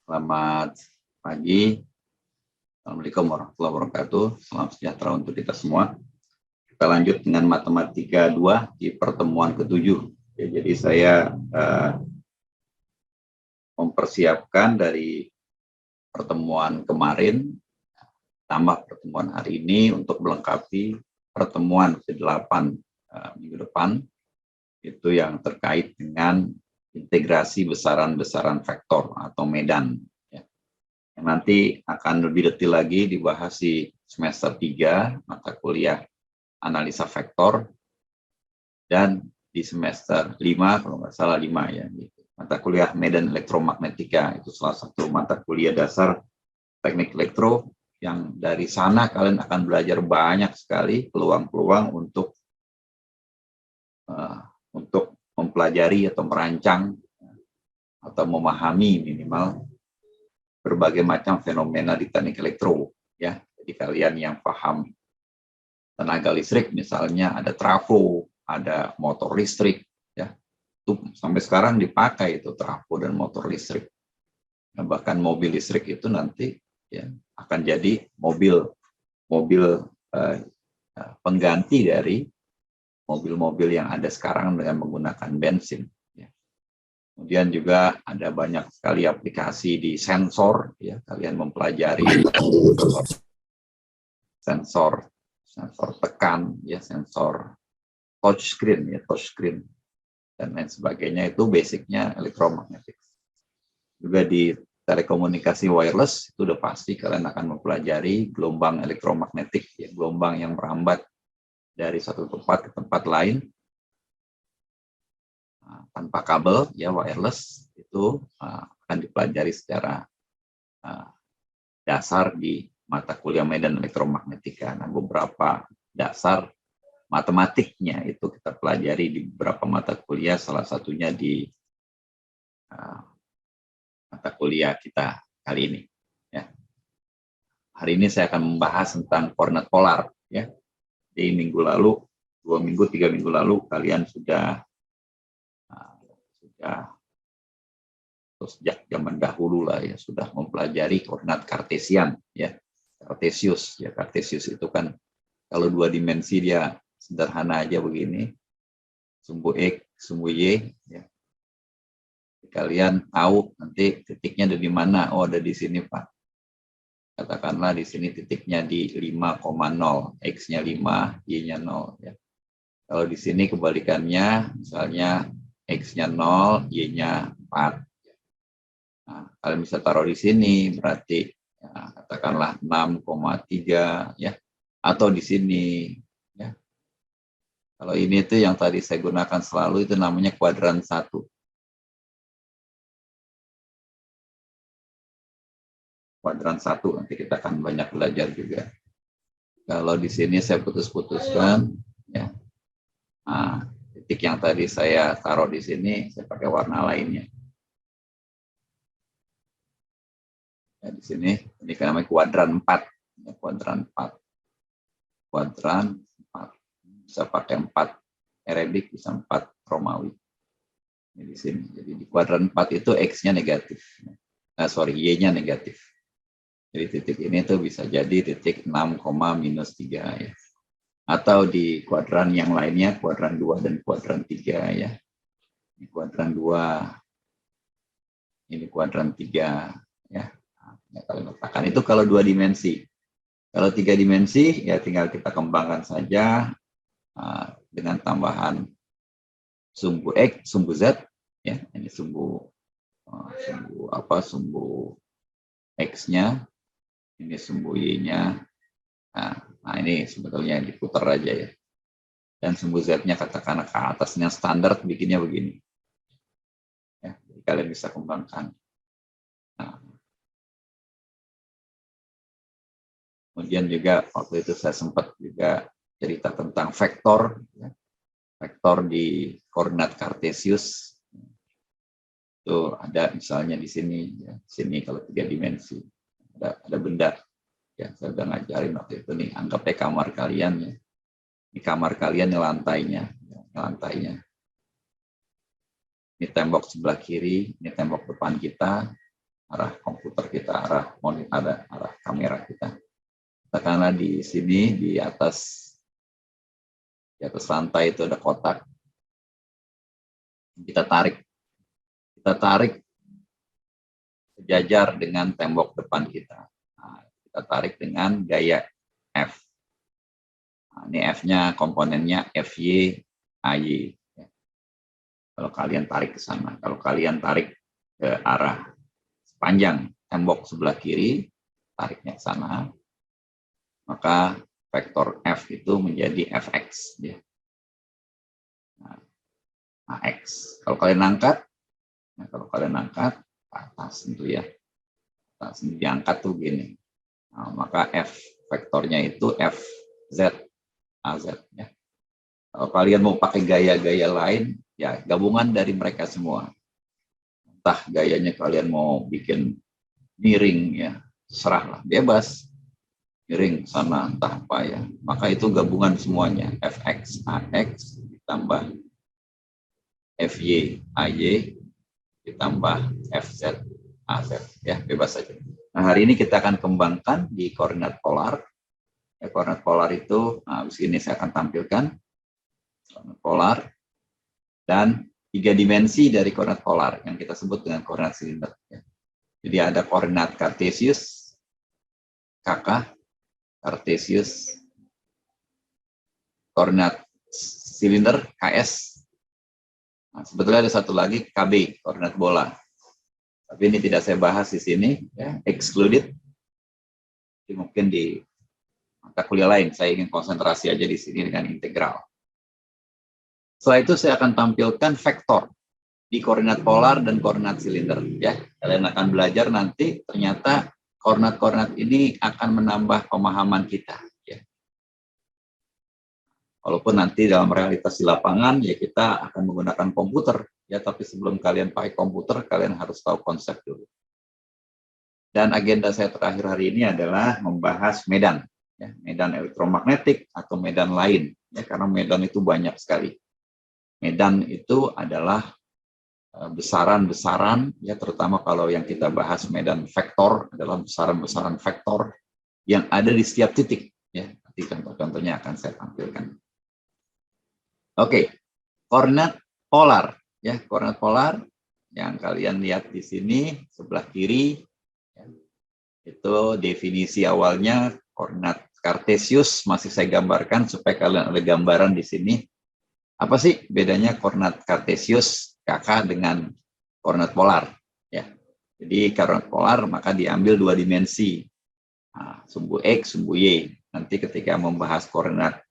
Selamat pagi. Assalamualaikum warahmatullahi wabarakatuh. Salam sejahtera untuk kita semua. Kita lanjut dengan matematika 2 di pertemuan ke-7. Ya, jadi saya mempersiapkan dari pertemuan kemarin tambah pertemuan hari ini untuk melengkapi pertemuan ke-8 minggu depan, itu yang terkait dengan integrasi besaran-besaran vektor atau medan. Yang nanti akan lebih detail lagi dibahas di semester 3 mata kuliah analisa vektor, dan di semester 5 kalau nggak salah 5 ya, mata kuliah medan elektromagnetika. Itu salah satu mata kuliah dasar teknik elektro yang dari sana kalian akan belajar banyak sekali peluang-peluang untuk mempelajari atau merancang atau memahami minimal berbagai macam fenomena di teknik elektro, ya. Jadi kalian yang paham tenaga listrik, misalnya ada trafo, ada motor listrik, ya. Itu sampai sekarang dipakai itu trafo dan motor listrik. Nah, bahkan mobil listrik itu nanti ya akan jadi mobil pengganti dari mobil-mobil yang ada sekarang dengan menggunakan bensin. Kemudian juga ada banyak sekali aplikasi di sensor, ya. Kalian mempelajari sensor tekan, ya, sensor touchscreen, ya, touchscreen dan lain sebagainya. Itu basicnya elektromagnetik. Juga di telekomunikasi wireless itu udah pasti kalian akan mempelajari gelombang elektromagnetik, ya, gelombang yang merambat dari satu tempat ke tempat lain tanpa kabel, ya, wireless. Itu akan dipelajari secara dasar di mata kuliah medan elektromagnetika. Nah, beberapa dasar matematiknya itu kita pelajari di beberapa mata kuliah, salah satunya di mata kuliah kita kali ini. Ya. Hari ini saya akan membahas tentang koordinat polar. Ya. Di minggu lalu, 2 minggu, 3 minggu lalu, kalian sudah sejak zaman dahulu lah ya sudah mempelajari koordinat kartesian, ya, kartesius. Ya, kartesius itu kan kalau 2 dimensi dia sederhana aja begini, sumbu X, sumbu Y, ya. Kalian tahu nanti titiknya ada di mana. Oh, ada di sini, Pak. Katakanlah di sini titiknya di 5,0, X-nya 5, Y-nya 0, ya. Kalau di sini kebalikannya, misalnya X-nya 0, Y-nya 4. Nah, kalian bisa taruh di sini, berarti ya, katakanlah 6,3, ya, atau di sini, ya. Kalau ini tuh yang tadi saya gunakan selalu itu namanya kuadran 1. Kuadran 1 nanti kita akan banyak belajar juga. Kalau di sini saya putus-putuskan, ya. Nah, titik yang tadi saya taruh di sini saya pakai warna lainnya. Ya, di sini ini namanya kuadran 4, ya, kuadran 4. Kuadran 4. Bisa pakai 4 Arabic, bisa 4 Romawi. Ini di sini. Jadi di kuadran 4 itu X-nya negatif. Y-nya negatif. Jadi titik ini tuh bisa jadi titik 6,-3, ya. Atau di kuadran yang lainnya, kuadran 2 dan kuadran 3, ya. Ini kuadran 2, ini kuadran 3, ya. Nah, kalau letakkan itu kalau 2 dimensi. Kalau 3 dimensi, ya tinggal kita kembangkan saja dengan tambahan sumbu X, sumbu Z, ya. Ini sumbu X-nya, ini sumbu Y-nya. Nah, ini sebetulnya diputar aja, ya. Dan sumbu Z-nya katakanlah ke atasnya standar bikinnya begini. Ya, jadi kalian bisa kembangkan. Nah, kemudian juga waktu itu saya sempat juga cerita tentang vektor, ya. Vektor di koordinat kartesius itu ada misalnya di sini, ya. Sini kalau 3 dimensi ada benda, ya, saya udah ngajarin waktu itu nih, anggapnya kamar kalian, ya. Ini kamar kalian, ini lantainya, ya, lantainya. Ini tembok sebelah kiri, ini tembok depan kita. arah komputer kita, arah monitor, arah kamera kita. Karena di sini di atas rantai itu ada kotak. Kita tarik sejajar dengan tembok depan kita. Nah, kita tarik dengan gaya F. Nah, ini F-nya komponennya FY, AY. Kalau kalian tarik ke sana, kalau kalian tarik ke arah sepanjang tembok sebelah kiri, tariknya ke sana, maka vektor F itu menjadi Fx. Ya. Nah, AX. Kalau kalian angkat, ke atas tentu ya, atas diangkat tuh gini. Nah, maka F vektornya itu Fz, AZ. Ya. Kalau kalian mau pakai gaya-gaya lain, ya gabungan dari mereka semua. Entah gayanya kalian mau bikin miring, ya serahlah, bebas. Miring sana, entah apa ya. Maka itu gabungan semuanya. Fx, Ax, ditambah Fy, Ay, ditambah Fz, Az. Ya, bebas saja. Nah, hari ini kita akan kembangkan di koordinat polar. Ya, koordinat polar itu, nah, habis ini saya akan tampilkan koordinat polar dan 3 dimensi dari koordinat polar yang kita sebut dengan koordinat silinder. Ya. Jadi ada koordinat Cartesius, KK, Cartesius, koordinat silinder, KS. Nah, sebetulnya ada satu lagi, KB, koordinat bola. Tapi ini tidak saya bahas di sini, ya, excluded. Jadi mungkin di mata kuliah lain, saya ingin konsentrasi aja di sini dengan integral. Setelah itu saya akan tampilkan vektor di koordinat polar dan koordinat silinder. Ya, kalian akan belajar nanti ternyata koordinat-koordinat ini akan menambah pemahaman kita. Ya. Walaupun nanti dalam realitas di lapangan ya kita akan menggunakan komputer. Ya, tapi sebelum kalian pakai komputer, kalian harus tahu konsep dulu. Dan agenda saya terakhir hari ini adalah membahas medan. Ya, medan elektromagnetik atau medan lain. Ya, karena medan itu banyak sekali. Medan itu adalah besaran-besaran, ya terutama kalau yang kita bahas medan vektor adalah besaran-besaran vektor yang ada di setiap titik. Ya, nanti contoh-contohnya akan saya tampilkan. Oke, koordinat polar. Ya, koordinat polar yang kalian lihat di sini sebelah kiri, ya, itu definisi awalnya koordinat Cartesius masih saya gambarkan supaya kalian ada gambaran di sini. Apa sih bedanya koordinat Cartesius KK dengan koordinat polar? Ya, jadi koordinat polar maka diambil 2 dimensi, nah, sumbu X, sumbu Y. Nanti ketika membahas koordinat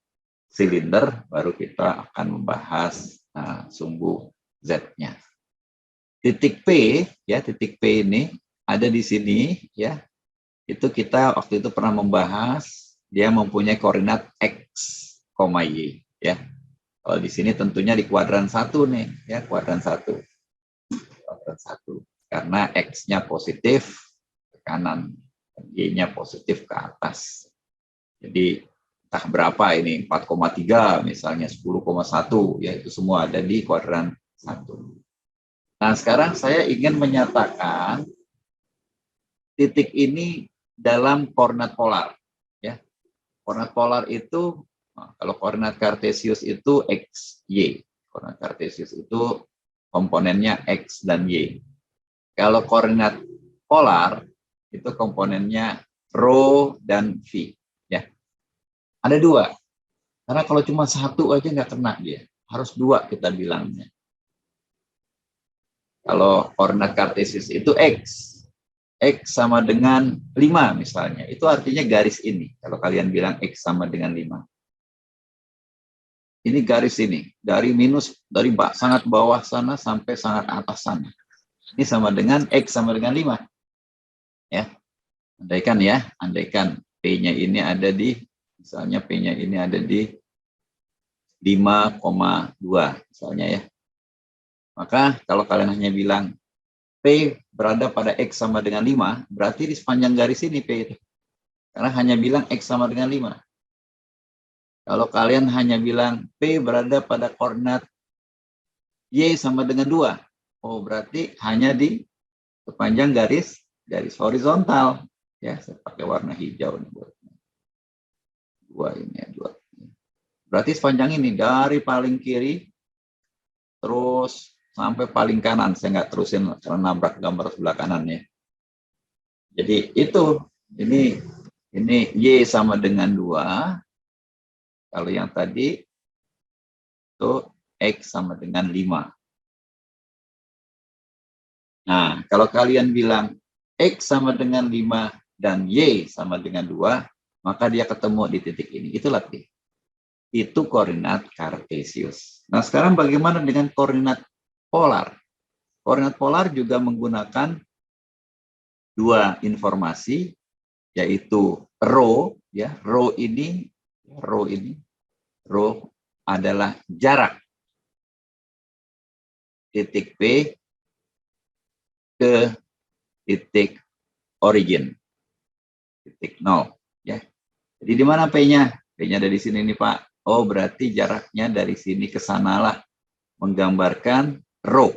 silinder, baru kita akan membahas sumbu Z-nya. Titik P, ya titik P ini ada di sini, ya. Itu kita waktu itu pernah membahas dia mempunyai koordinat X, Y, ya. Kalau di sini tentunya di kuadran 1 nih, ya kuadran 1. Kuadran 1. Karena X-nya positif ke kanan, Y-nya positif ke atas. Jadi entah berapa ini, 4,3 misalnya 10,1, ya itu semua ada di kuadran 1. Nah, sekarang saya ingin menyatakan titik ini dalam koordinat polar, ya. Koordinat polar itu, kalau koordinat Cartesius itu X, Y. Koordinat Cartesius itu komponennya X dan Y. Kalau koordinat polar itu komponennya rho dan V. Ya. Ada 2. Karena kalau cuma 1 aja nggak kena dia. Harus 2 kita bilangnya. Kalau koordinat Cartesius itu X. X sama dengan 5 misalnya. Itu artinya garis ini. Kalau kalian bilang X sama dengan 5. Ini garis ini, dari sangat bawah sana sampai sangat atas sana. Ini sama dengan X sama dengan 5. Ya. Andaikan P-nya ini ada di, misalnya P-nya ini ada di 5,2 misalnya ya. Maka kalau kalian hanya bilang P berada pada X sama dengan 5, berarti di sepanjang garis ini P itu. Karena hanya bilang X sama dengan 5. Kalau kalian hanya bilang P berada pada koordinat Y sama dengan 2, oh berarti hanya di sepanjang garis garis horizontal. Ya, saya pakai warna hijau nih buat dua ini ya, dua. Berarti sepanjang ini dari paling kiri terus sampai paling kanan. Saya nggak terusin karena nabrak gambar sebelah kanan ya. Jadi itu ini Y sama dengan 2. Kalau yang tadi itu X sama dengan 5. Nah, kalau kalian bilang X sama dengan 5 dan Y sama dengan 2, maka dia ketemu di titik ini. Itulah T. Itu koordinat kartesius. Nah, sekarang bagaimana dengan koordinat polar? Koordinat polar juga menggunakan dua informasi, yaitu rho, ya, rho adalah jarak titik P ke titik origin, titik 0. Ya. Jadi di mana P-nya? P-nya ada di sini nih Pak. Oh, berarti jaraknya dari sini ke sanalah, menggambarkan rho.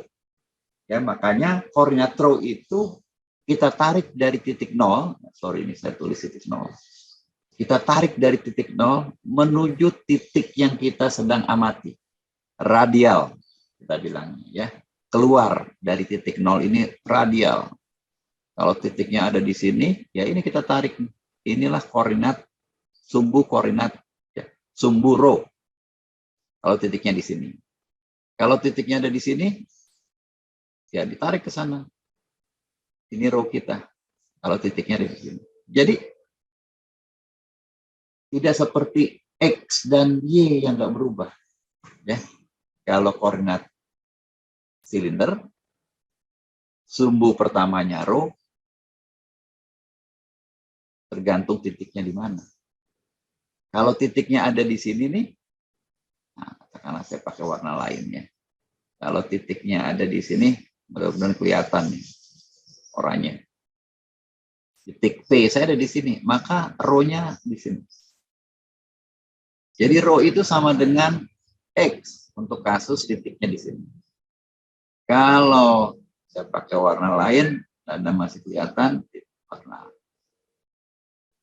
Ya, makanya koordinat rho itu kita tarik dari titik 0. Sorry, ini saya tulis titik 0. Kita tarik dari titik 0 menuju titik yang kita sedang amati. Radial, kita bilang ya. Keluar dari titik 0 ini radial. Kalau titiknya ada di sini, ya ini kita tarik. Inilah koordinat, sumbu koordinat, ya, sumbu rho. Kalau titiknya di sini. Kalau titiknya ada di sini, ya ditarik ke sana. Ini rho kita. Kalau titiknya ada di sini. Jadi, tidak seperti X dan Y yang nggak berubah. Ya. Kalau koordinat silinder, sumbu pertamanya rho, tergantung titiknya di mana. Kalau titiknya ada di sini nih, nah, katakanlah saya pakai warna lainnya. Kalau titiknya ada di sini, mudah-mudahan kelihatan nih orangnya. Titik P saya ada di sini, maka rho-nya di sini. Jadi rho itu sama dengan X untuk kasus titiknya di sini. Kalau saya pakai warna lain, Anda masih kelihatan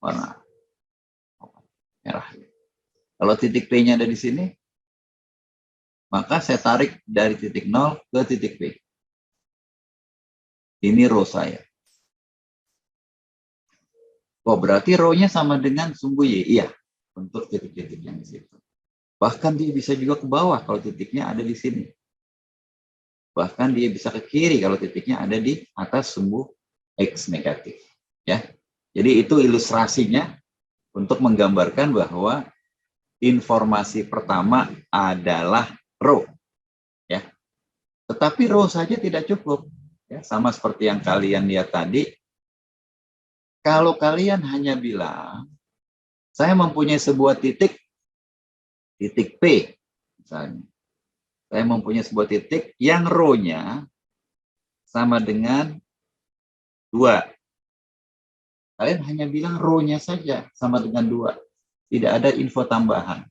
warna merah. Kalau titik P-nya ada di sini, maka saya tarik dari titik 0 ke titik P. Ini rho saya. Oh, berarti rho-nya sama dengan sumbu Y. Iya, untuk titik-titik yang di situ. Bahkan dia bisa juga ke bawah kalau titiknya ada di sini. Bahkan dia bisa ke kiri kalau titiknya ada di atas sumbu X negatif. Ya, jadi itu ilustrasinya untuk menggambarkan bahwa informasi pertama adalah rho. Ya, tetapi rho saja tidak cukup. Ya, sama seperti yang kalian lihat tadi. Kalau kalian hanya bilang, saya mempunyai sebuah titik P, misalnya. Saya mempunyai sebuah titik yang rho-nya sama dengan 2. Kalian hanya bilang rho-nya saja sama dengan 2. Tidak ada info tambahan.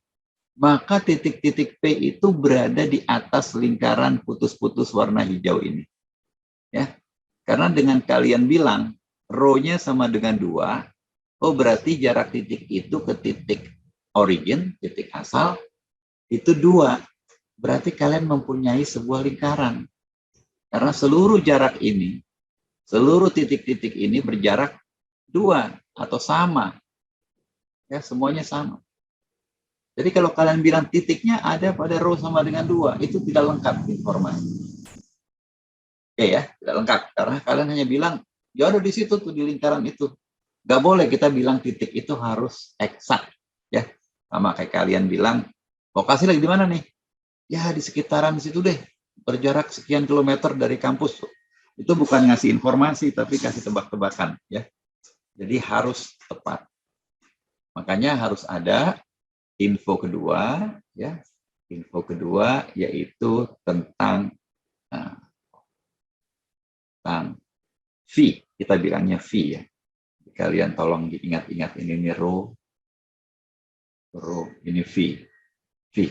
Maka titik-titik P itu berada di atas lingkaran putus-putus warna hijau ini. Ya. Karena dengan kalian bilang rho-nya sama dengan 2, oh berarti jarak titik itu ke titik origin, titik asal, itu 2. Berarti kalian mempunyai sebuah lingkaran. Karena seluruh jarak ini, seluruh titik-titik ini berjarak 2 atau sama. Ya, semuanya sama. Jadi kalau kalian bilang titiknya ada pada rho sama dengan 2, itu tidak lengkap informasi. Oke ya, tidak lengkap. Karena kalian hanya bilang, ya ada di situ tuh di lingkaran itu. Gak boleh kita bilang titik itu harus eksak. Ya, sama kayak kalian bilang, lokasi lagi di mana nih? Ya di sekitaran situ deh, berjarak sekian kilometer dari kampus. Itu bukan ngasih informasi, tapi kasih tebak-tebakan. Ya, jadi harus tepat. Makanya harus ada info kedua, ya. Info kedua yaitu tentang V. Kita bilangnya V ya. Kalian tolong diingat-ingat ini rho, ini V. Ya.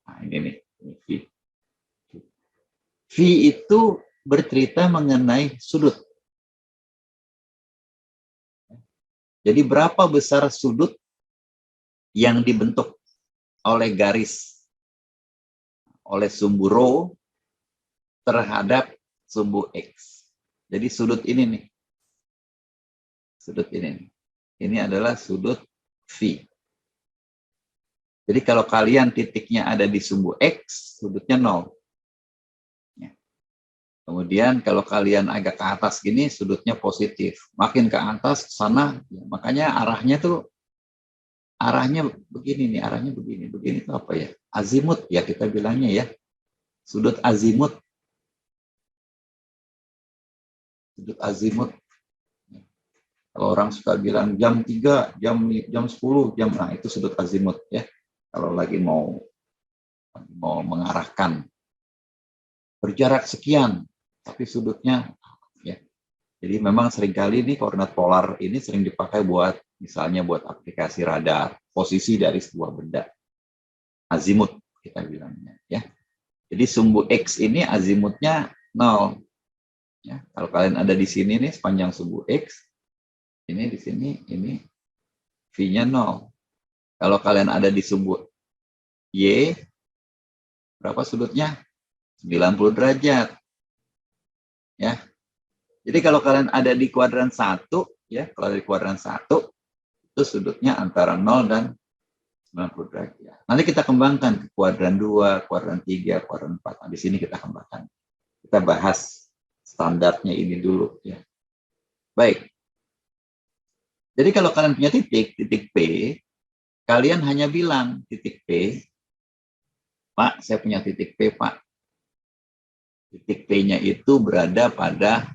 Nah, ini nih, ini V. V itu bercerita mengenai sudut. Jadi berapa besar sudut yang dibentuk oleh garis, oleh sumbu rho terhadap sumbu X. Jadi sudut ini nih. Sudut ini nih. Ini adalah sudut V. Jadi kalau kalian titiknya ada di sumbu X, sudutnya 0. Kemudian kalau kalian agak ke atas gini, sudutnya positif. Makin ke atas, ke sana, ya, makanya arahnya begini nih, arahnya begini. Begini itu apa ya? Azimut ya kita bilangnya ya. Sudut azimut. Sudut azimut. Kalau orang suka bilang jam 3, jam 10, nah itu sudut azimut ya. Kalau lagi mau mengarahkan berjarak sekian, tapi sudutnya ya. Jadi memang seringkali ini koordinat polar ini sering dipakai buat misalnya buat aplikasi radar, posisi dari sebuah benda. Azimut kita bilangnya ya. Jadi sumbu X ini azimutnya 0. Ya, kalau kalian ada di sini nih sepanjang sumbu X, ini di sini ini V-nya 0. Kalau kalian ada di sumbu Y, berapa sudutnya? 90 derajat. Ya. Jadi kalau kalian ada di kuadran 1, ya, kalau di kuadran 1 itu sudutnya antara 0 dan 90 derajat. Nanti kita kembangkan ke kuadran 2, kuadran 3, kuadran 4. Nah, di sini kita kembangkan. Kita bahas standarnya ini dulu ya. Baik. Jadi kalau kalian punya titik P, kalian hanya bilang titik P, Pak, saya punya titik P, Pak. Titik P-nya itu berada pada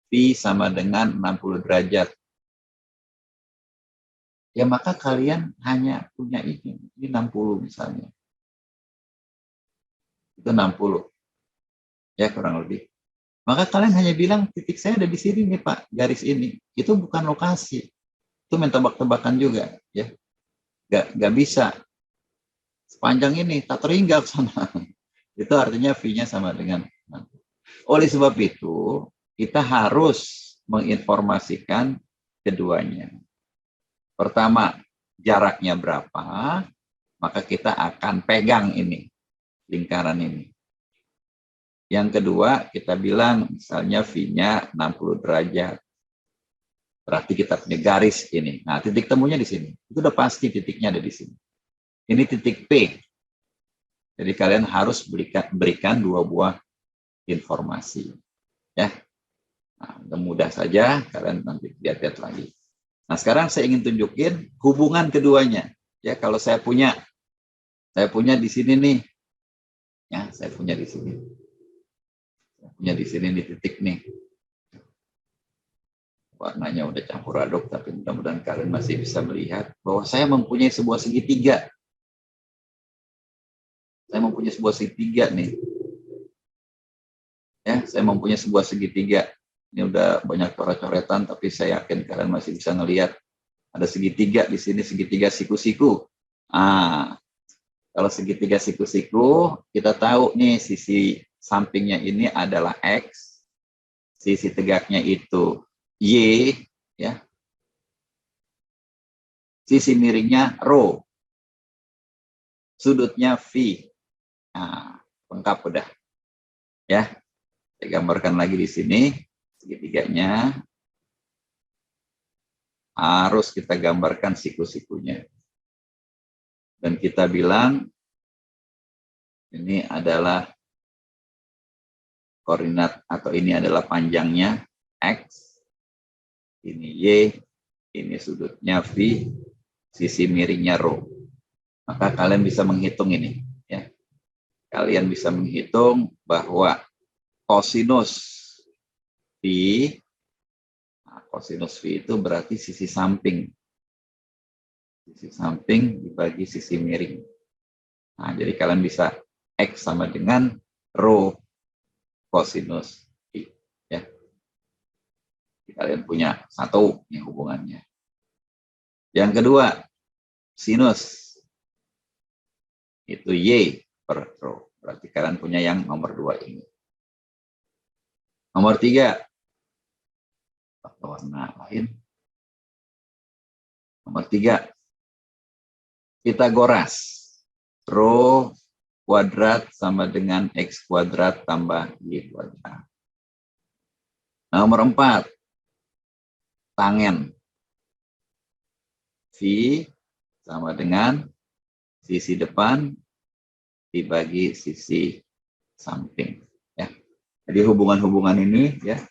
P sama dengan 60 derajat. Ya maka kalian hanya punya ini 60 misalnya. Itu 60. Ya kurang lebih. Maka kalian hanya bilang titik saya ada di sini nih Pak, garis ini. Itu bukan lokasi. Itu main tebak-tebakan juga ya. Gak bisa. Sepanjang ini tak terhingga ke sana. Itu artinya V-nya sama dengan 60. Oleh sebab itu, kita harus menginformasikan keduanya. Pertama, jaraknya berapa, maka kita akan pegang ini, lingkaran ini. Yang kedua, kita bilang misalnya V-nya 60 derajat. Berarti kita punya garis ini. Nah, titik temunya di sini. Itu udah pasti titiknya ada di sini. Ini titik P. Jadi kalian harus berikan dua buah informasi. Ya. Nah, mudah saja, kalian nanti lihat-lihat lagi. Nah, sekarang saya ingin tunjukin hubungan keduanya. Ya, kalau saya punya di sini nih. Ya, saya punya di sini. Punya di sini di titik nih. Warnanya udah campur aduk, tapi mudah-mudahan kalian masih bisa melihat bahwa saya mempunyai sebuah segitiga. Saya mempunyai sebuah segitiga nih. Ya, saya mempunyai sebuah segitiga. Ini udah banyak coret-coretan, tapi saya yakin kalian masih bisa ngelihat ada segitiga di sini, segitiga siku-siku. Ah, kalau segitiga siku-siku, kita tahu nih sisi sampingnya ini adalah X, sisi tegaknya itu Y, ya. Sisi miringnya rho, sudutnya V. Nah, lengkap udah. Ya, saya gambarkan lagi di sini segitiganya. Harus kita gambarkan siku-sikunya. Dan kita bilang ini adalah koordinat atau ini adalah panjangnya X, ini Y, ini sudutnya V, sisi miringnya rho. Maka kalian bisa menghitung ini. Ya. Kalian bisa menghitung bahwa kosinus V, nah, kosinus V itu berarti sisi samping. Sisi samping dibagi sisi miring. Nah, jadi kalian bisa X sama dengan rho kosinus V. Ya. Kalian punya satu nih hubungannya. Yang kedua, sinus. Itu Y per rho. Berarti kalian punya yang nomor 2 ini. Nomor 3, warna lain. Nomor 3, Pitagoras. Rho kuadrat sama dengan X kuadrat tambah Y kuadrat. Nomor 4, tangen. V sama dengan sisi depan dibagi sisi samping. Ya. Jadi hubungan-hubungan ini ya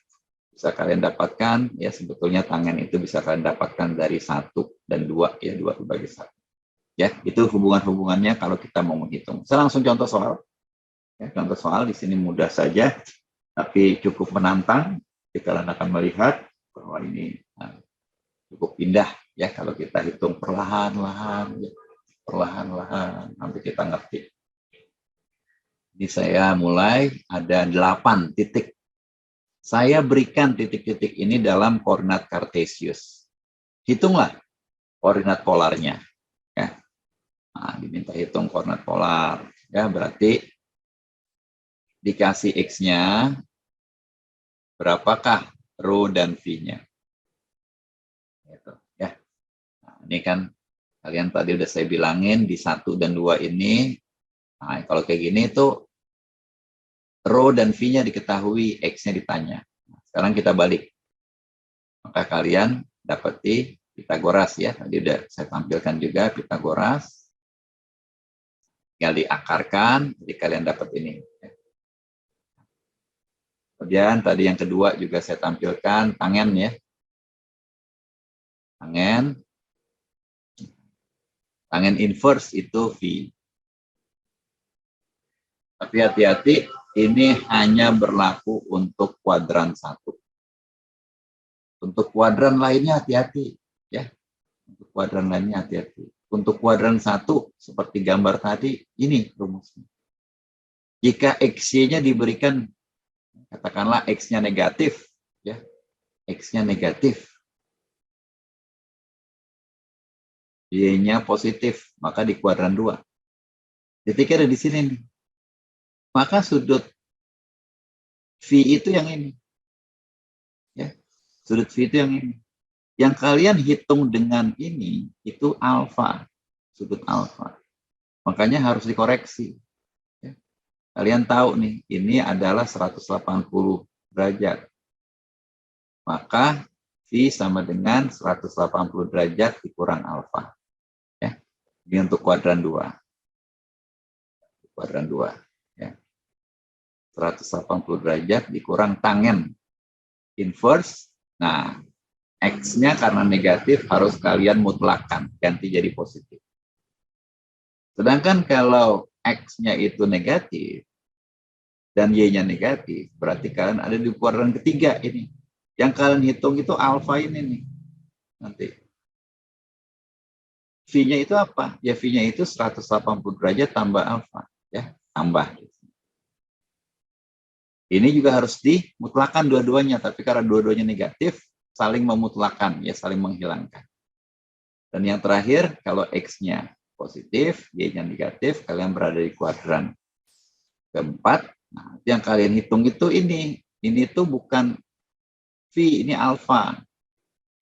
bisa kalian dapatkan, ya sebetulnya tangen itu bisa kalian dapatkan dari 1 dan 2, ya 2 dibagi 1. Ya, itu hubungan-hubungannya kalau kita mau menghitung. Saya langsung contoh soal. Ya, contoh soal di sini mudah saja, tapi cukup menantang. Jadi kalian akan melihat bahwa ini cukup indah ya kalau kita hitung perlahan-lahan, ya, perlahan-lahan nanti kita ngerti. Ini saya mulai ada 8 titik. Saya berikan titik-titik ini dalam koordinat kartesius. Hitunglah koordinat polarnya. Ya. Nah, diminta hitung koordinat polar. Ya, berarti dikasih X-nya, berapakah rho dan V-nya. Gitu, ya. Nah, ini kan kalian tadi udah saya bilangin di 1 dan 2 ini. Nah, kalau kayak gini itu rho dan V-nya diketahui, X-nya ditanya. Nah, sekarang kita balik. Maka kalian dapati Pitagoras ya. Tadi udah saya tampilkan juga Pitagoras. Tinggal diakarkan, jadi kalian dapat ini. Kemudian tadi yang kedua juga saya tampilkan tangen ya. Tangen inverse itu V. Tapi hati-hati, ini hanya berlaku untuk kuadran 1. Untuk kuadran lainnya hati-hati ya. Untuk kuadran lainnya hati-hati. Untuk kuadran 1 seperti gambar tadi, ini rumusnya. Jika X-nya diberikan, katakanlah X-nya negatif, ya, X-nya negatif, Y-nya positif, maka di kuadran 2. Titiknya ada di sini nih. Maka sudut V itu yang ini. Ya, sudut V itu yang ini. Yang kalian hitung dengan ini, itu alfa, sudut alfa. Makanya harus dikoreksi. Ya. Kalian tahu nih, ini adalah 180 derajat. Maka V sama dengan 180 derajat dikurang alfa. Ya. Ini untuk kuadran 2. Kuadran 2. Ya. 180 derajat dikurang tangen inverse. Nah, X-nya karena negatif harus kalian mutlakkan, ganti jadi positif. Sedangkan kalau X-nya itu negatif dan Y-nya negatif, berarti kalian ada di kuadran ketiga ini. Yang kalian hitung itu alfa ini nih. Nanti. V-nya itu apa? Ya V-nya itu 180 derajat tambah alfa. Ya, tambah. Ini juga harus dimutlakan dua-duanya, tapi karena dua-duanya negatif, saling memutlakan, ya saling menghilangkan. Dan yang terakhir, kalau X-nya positif, Y-nya negatif, kalian berada di kuadran keempat. Nah, yang kalian hitung itu ini. Ini tuh bukan V, ini alfa.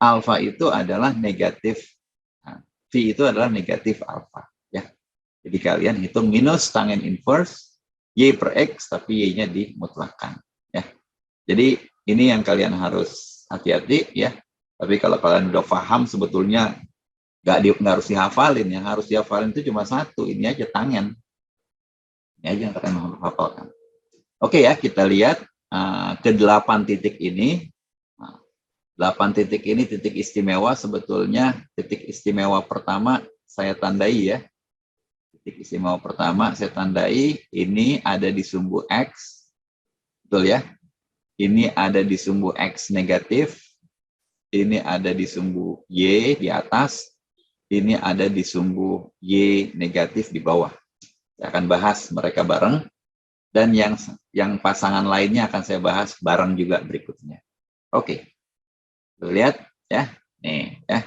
Alfa itu adalah negatif. Nah, V itu adalah negatif alfa. Ya. Jadi kalian hitung minus tangen inverse, Y per X, tapi Y-nya dimutlakan. Ya. Jadi ini yang kalian harus hati-hati ya. Tapi kalau kalian udah paham sebetulnya nggak harus dihafalin, yang harus dihafalin itu cuma satu, ini aja tangen. Ini aja yang kalian harus hafalkan. Oke ya, kita lihat ke 8 titik ini. 8 titik ini titik istimewa, sebetulnya titik istimewa pertama saya tandai ya. Titik istimewa pertama saya tandai, ini ada di sumbu X, betul ya. Ini ada di sumbu X negatif, ini ada di sumbu Y di atas, ini ada di sumbu Y negatif di bawah. Saya akan bahas mereka bareng, dan yang pasangan lainnya akan saya bahas bareng juga berikutnya. Oke, lihat ya, nih ya.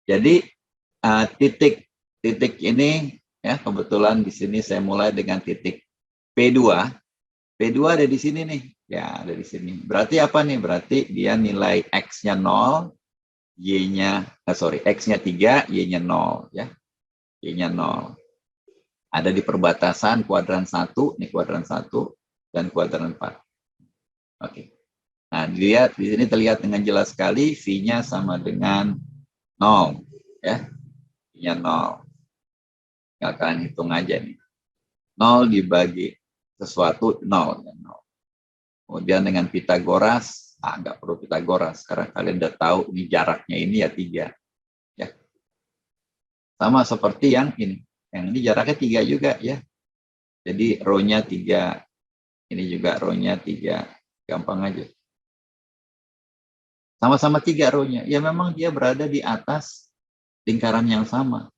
Jadi titik ini ya, kebetulan di sini saya mulai dengan titik P2. P2 ada di sini nih. Ya, ada di sini. Berarti apa nih? Berarti dia nilai X-nya 0, X-nya 3, Y-nya 0 ya. Y-nya 0. Ada di perbatasan kuadran 1, ini kuadran 1 dan kuadran 4. Oke. Nah, dilihat di sini terlihat dengan jelas sekali V-nya sama dengan 0 ya. V-nya 0. Tinggal kalian hitung aja nih. 0 dibagi sesuatu 0 ya 0. Kemudian dengan Pitagoras, nggak perlu Pitagoras karena kalian udah tahu ini jaraknya ini ya 3 ya. Sama seperti yang ini. Yang ini jaraknya 3 juga ya. Jadi row-nya 3. Ini juga row-nya 3. Gampang aja. Sama-sama 3 row-nya. Ya memang dia berada di atas lingkaran yang sama.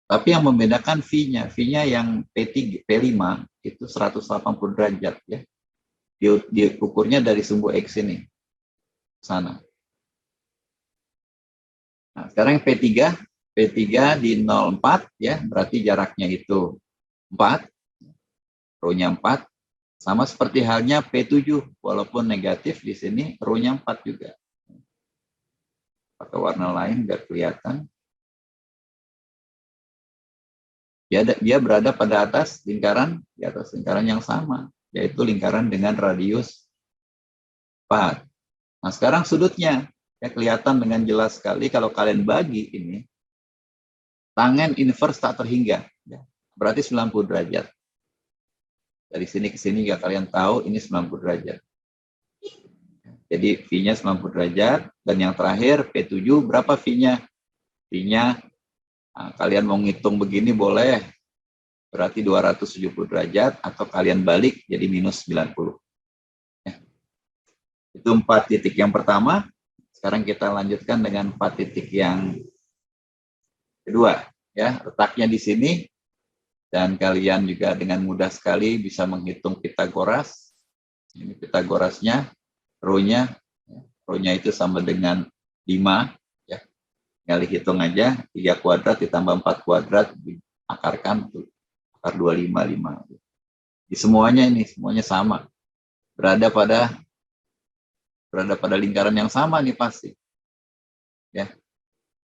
Tapi yang membedakan V-nya. V-nya yang P3, P5 itu 180 derajat ya. Diukurnya dari sumbu X ini. Sana. Nah, sekarang P3 di 04 ya, berarti jaraknya itu 4. Row-nya 4. Sama seperti halnya P7, walaupun negatif di sini row-nya 4 juga. Pakai warna lain biar kelihatan. Dia berada pada atas lingkaran, di atas lingkaran yang sama, yaitu lingkaran dengan radius 4. Nah, sekarang sudutnya ya kelihatan dengan jelas sekali kalau kalian bagi ini, tangen inverse tak terhingga, ya, berarti 90 derajat. Dari sini ke sini ya kalian tahu ini 90 derajat. Jadi V-nya 90 derajat, dan yang terakhir P7 berapa V-nya? V-nya nah, kalian mau ngitung begini boleh, berarti 270 derajat, atau kalian balik jadi minus 90. Ya. Itu 4 titik yang pertama. Sekarang kita lanjutkan dengan 4 titik yang kedua. Ya, letaknya di sini, dan kalian juga dengan mudah sekali bisa menghitung Pitagoras. Ini Pitagorasnya, row-nya itu sama dengan 5. Ya. Tinggal hitung aja, 3 kuadrat ditambah 4 kuadrat, diakarkan, akar 255. Di semuanya ini, semuanya sama. Berada pada lingkaran yang sama nih pasti. Ya.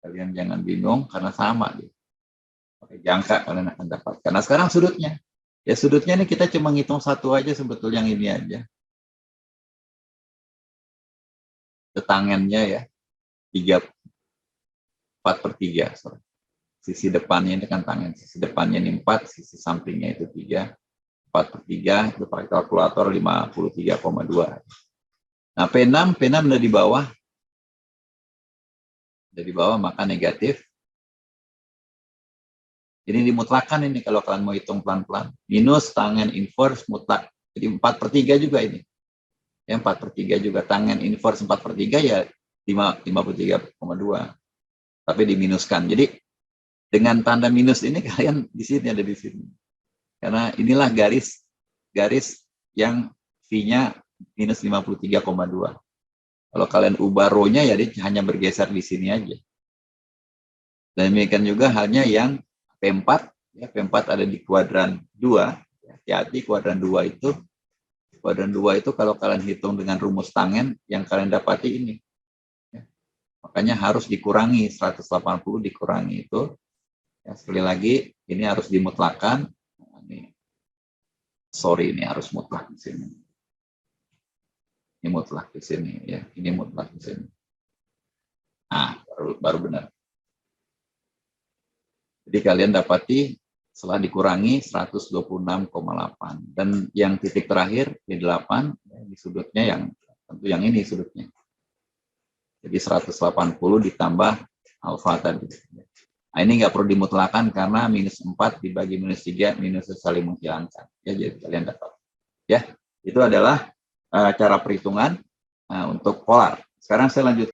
Kalian jangan bingung karena sama. Pakai jangka kalian akan dapat. Karena sekarang sudutnya. Ya sudutnya ini kita cuma ngitung satu aja sebetulnya, yang ini aja. Tangennya ya. 4/3. Sorry. Sisi depannya ini kan tangen. Sisi depannya ini 4, sisi sampingnya itu 3. 4/3 itu pakai kalkulator 53,2. Nah, P6 udah di bawah. Udah di bawah, maka negatif. Ini dimutlakan ini kalau kalian mau hitung pelan-pelan. Minus tangen inverse mutlak. Jadi 4/3 juga ini. Ya, 4/3 juga. Tangen inverse 4/3 ya 53,2. Tapi diminuskan. Jadi dengan tanda minus ini kalian di sini ada di sini. Karena inilah garis yang V-nya minus 53,2. Kalau kalian ubah row-nya ya dia hanya bergeser di sini aja. Dan demikian juga halnya yang P4, ya, P4 ada di kuadran 2. Hati-hati kuadran 2 itu kalau kalian hitung dengan rumus tangen, yang kalian dapati ini. Ya. Makanya harus dikurangi, 180 dikurangi itu. Ya, sekali lagi, ini harus dimutlakan. Ini harus mutlak di sini. Ini mutlak di sini, ya. Ini mutlak di sini. Nah, baru benar. Jadi kalian dapati setelah dikurangi 126,8. Dan yang titik terakhir di 8, ya, di sudutnya yang tentu yang ini sudutnya. Jadi 180 ditambah alfa tadi. Nah, ini nggak perlu dimutlakan karena minus 4 dibagi minus 3, minus saling menghilangkan. Ya, jadi kalian dapat. Ya, itu adalah cara perhitungan untuk polar. Sekarang saya lanjut.